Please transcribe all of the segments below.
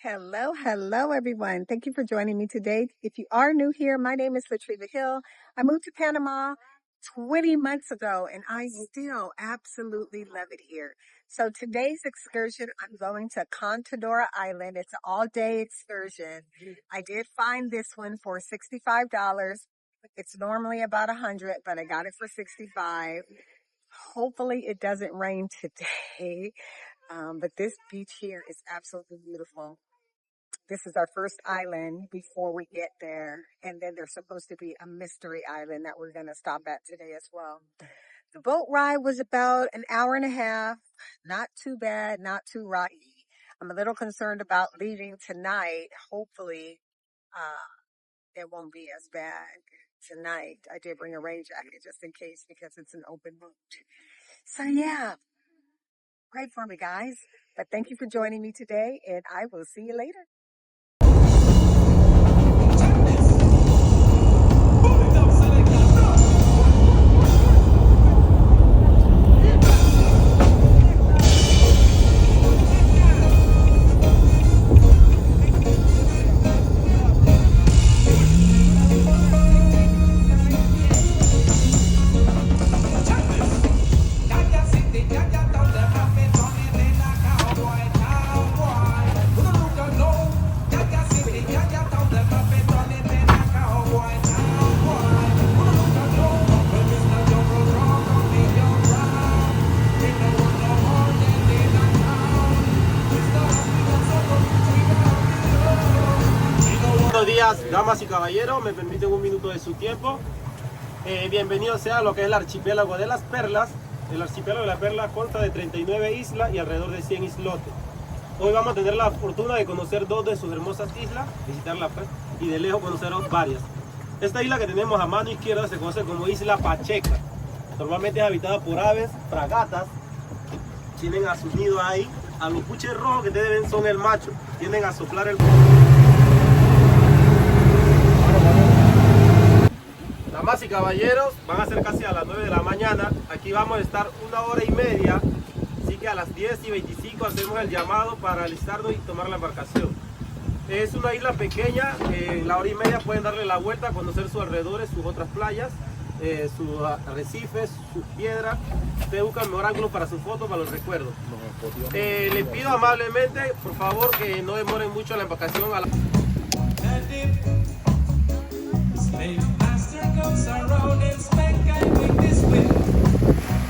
Hello, everyone. Thank you for joining me today. If you are new here, my name is Latriva Hill. I moved to Panama 20 months ago, and I still absolutely love it here. So today's excursion, I'm going to Contadora Island. It's an all-day excursion. I did find this one for $65. It's normally about 100, but I got it for 65. Hopefully it doesn't rain today. But this beach here is absolutely beautiful. This is our first island before we get there. And then there's supposed to be a mystery island that we're going to stop at today as well. The boat ride was about an hour and a half. Not too bad, not too rocky. I'm a little concerned about leaving tonight. Hopefully, it won't be as bad tonight. I did bring a rain jacket just in case because it's an open boat. So yeah, pray for me, guys. But thank you for joining me today, and I will see you later. Buenos días, damas y caballeros, me permiten un minuto de su tiempo. Bienvenidos sea a lo que es el archipiélago de las Perlas. El archipiélago de las Perlas consta de 39 islas y alrededor de 100 islotes. Hoy vamos a tener la fortuna de conocer dos de sus hermosas islas, visitarlas pues, y de lejos conocer varias. Esta isla que tenemos a mano izquierda se conoce como Isla Pacheca. Normalmente es habitada por aves, fragatas, tienen a su nido ahí. A los puches rojos que ustedes ven son el macho, tienden a soplar el... Damas y caballeros, van a ser casi a las 9 de la mañana. Aquí vamos a estar 1 hora y media. Así que a las 10:25 hacemos el llamado para alistarnos y tomar la embarcación. Es una isla pequeña. En la hora y media pueden darle la vuelta, conocer sus alrededores, sus otras playas, sus arrecifes, sus piedras. Ustedes buscan el mejor ángulo para su foto, para los recuerdos. Les pido amablemente, por favor, que no demoren mucho la embarcación. Goes around and spank I with this whip,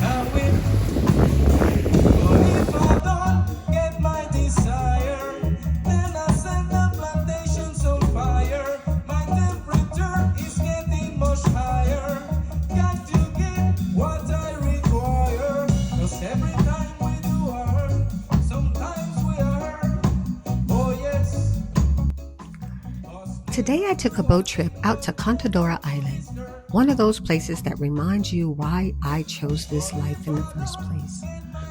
a whip. But if I don't get my desire, then I set the plantations on fire. My temperature is getting much higher. Got to get what I require. 'Cause every time we do hurt, sometimes we are hurt. Oh yes. Today I took a boat trip out to Contadora Island, one of those places that reminds you why I chose this life in the first place.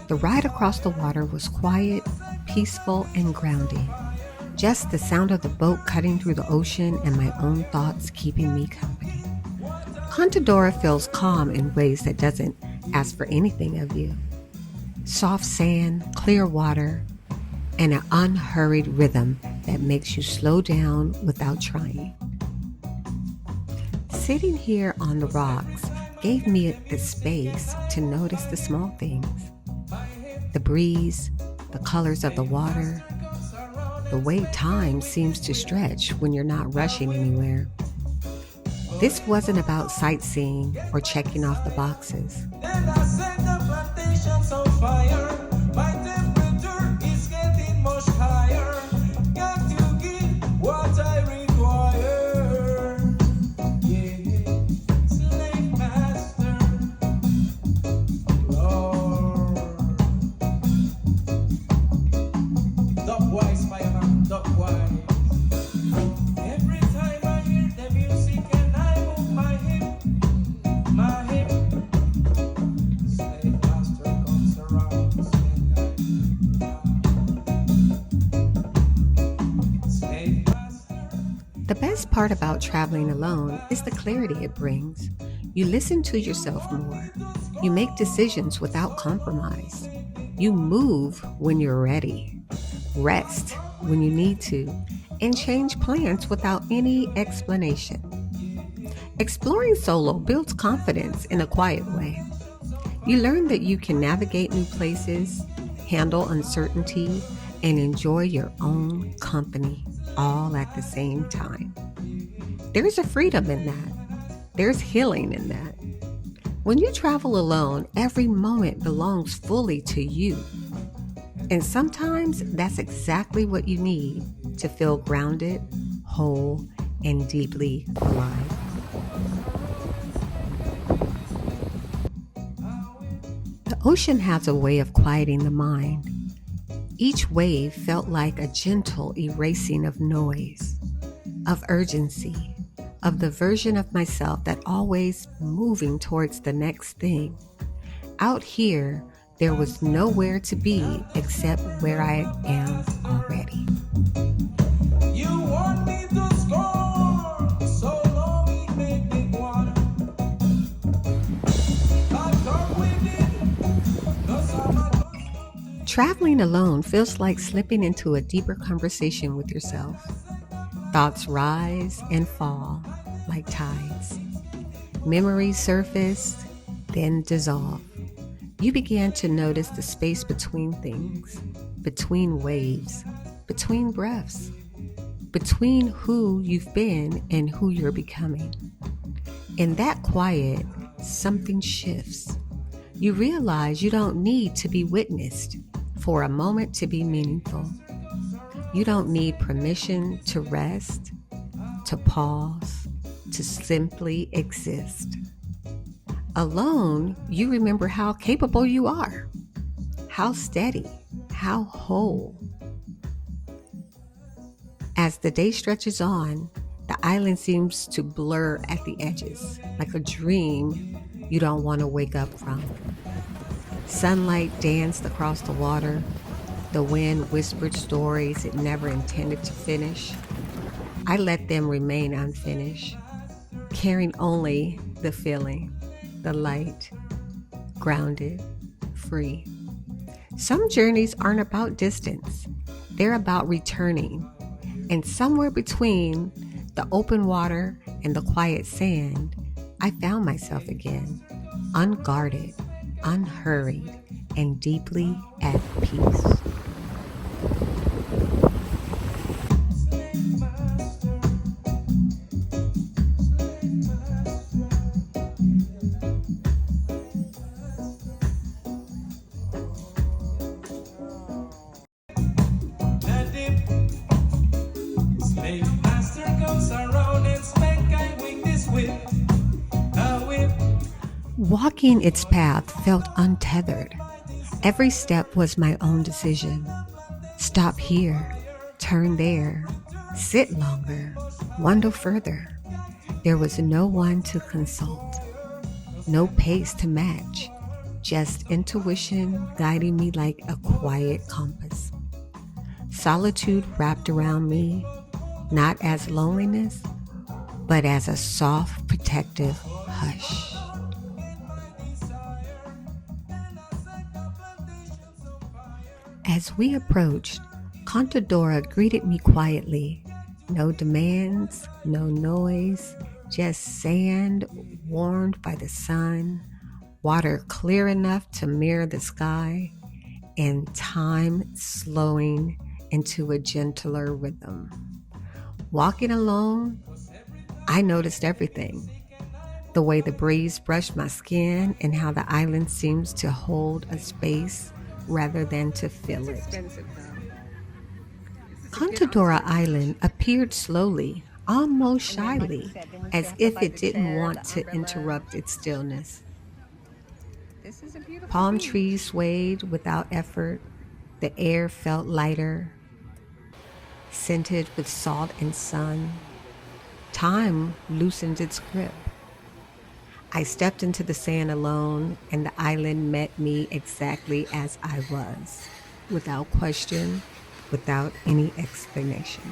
The ride across the water was quiet, peaceful, and grounding. Just the sound of the boat cutting through the ocean and my own thoughts keeping me company. Contadora feels calm in ways that doesn't ask for anything of you. Soft sand, clear water, and an unhurried rhythm that makes you slow down without trying. Sitting here on the rocks gave me the space to notice the small things. The breeze, the colors of the water, the way time seems to stretch when you're not rushing anywhere. This wasn't about sightseeing or checking off the boxes. The best part about traveling alone is the clarity it brings. You listen to yourself more. You make decisions without compromise. You move when you're ready. Rest when you need to, and change plans without any explanation. Exploring solo builds confidence in a quiet way. You learn that you can navigate new places, handle uncertainty, and enjoy your own company all at the same time. There's a freedom in that. There's healing in that. When you travel alone, every moment belongs fully to you. And sometimes that's exactly what you need to feel grounded, whole, and deeply alive. The ocean has a way of quieting the mind. Each wave felt like a gentle erasing of noise, of urgency, of the version of myself that always moving towards the next thing. Out here, there was nowhere to be except where I am already. You want me to score, so long it made me wanna. I talk with it, 'cause I'm not. Traveling alone feels like slipping into a deeper conversation with yourself. Thoughts rise and fall like tides. Memories surface, then dissolve. You began to notice the space between things, between waves, between breaths, between who you've been and who you're becoming. In that quiet, something shifts. You realize you don't need to be witnessed for a moment to be meaningful. You don't need permission to rest, to pause, to simply exist. Alone, you remember how capable you are, how steady, how whole. As the day stretches on, the island seems to blur at the edges, like a dream you don't want to wake up from. Sunlight danced across the water. The wind whispered stories it never intended to finish. I let them remain unfinished, carrying only the feeling, the light, grounded, free. Some journeys aren't about distance. They're about returning. And somewhere between the open water and the quiet sand, I found myself again, unguarded, unhurried, and deeply at peace. Walking its path felt untethered. Every step was my own decision. Stop here, turn there, sit longer, wander further. There was no one to consult, no pace to match, just intuition guiding me like a quiet compass. Solitude wrapped around me, not as loneliness, but as a soft, protective hush. As we approached, Contadora greeted me quietly. No demands, no noise, just sand warmed by the sun, water clear enough to mirror the sky, and time slowing into a gentler rhythm. Walking alone, I noticed everything. The way the breeze brushed my skin and how the island seems to hold a space rather than to fill it. Contadora Island appeared slowly, almost shyly, as if it didn't want to interrupt its stillness. Palm trees swayed without effort. The air felt lighter, scented with salt and sun. Time loosened its grip. I stepped into the sand alone, and the island met me exactly as I was, without question, without any explanation.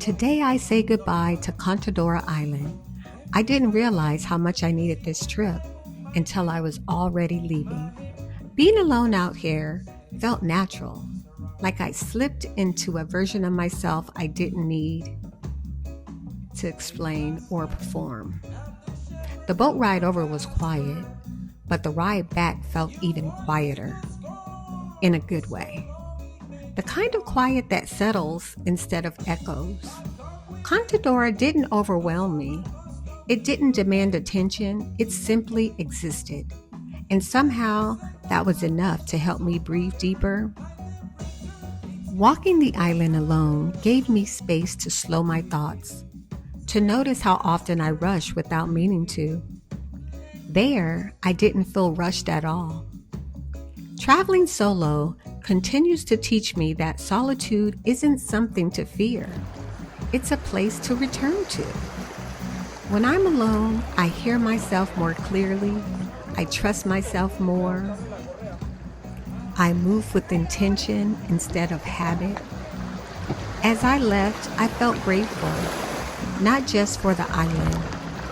Today I say goodbye to Contadora Island. I didn't realize how much I needed this trip until I was already leaving. Being alone out here felt natural, like I slipped into a version of myself I didn't need to explain or perform. The boat ride over was quiet, but the ride back felt even quieter, in a good way. The kind of quiet that settles instead of echoes. Contidora didn't overwhelm me. It didn't demand attention, it simply existed. And somehow that was enough to help me breathe deeper. Walking the island alone gave me space to slow my thoughts, to notice how often I rush without meaning to. There, I didn't feel rushed at all. Traveling solo continues to teach me that solitude isn't something to fear. It's a place to return to. When I'm alone, I hear myself more clearly. I trust myself more. I move with intention instead of habit. As I left, I felt grateful, not just for the island,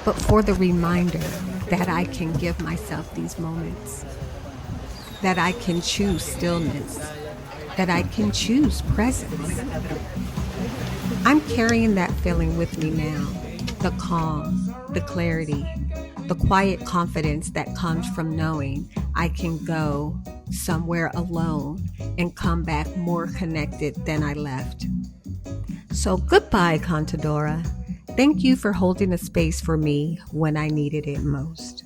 but for the reminder that I can give myself these moments, that I can choose stillness, that I can choose presence. I'm carrying that feeling with me now, the calm, the clarity, the quiet confidence that comes from knowing I can go somewhere alone and come back more connected than I left. So goodbye, Contadora. Thank you for holding a space for me when I needed it most.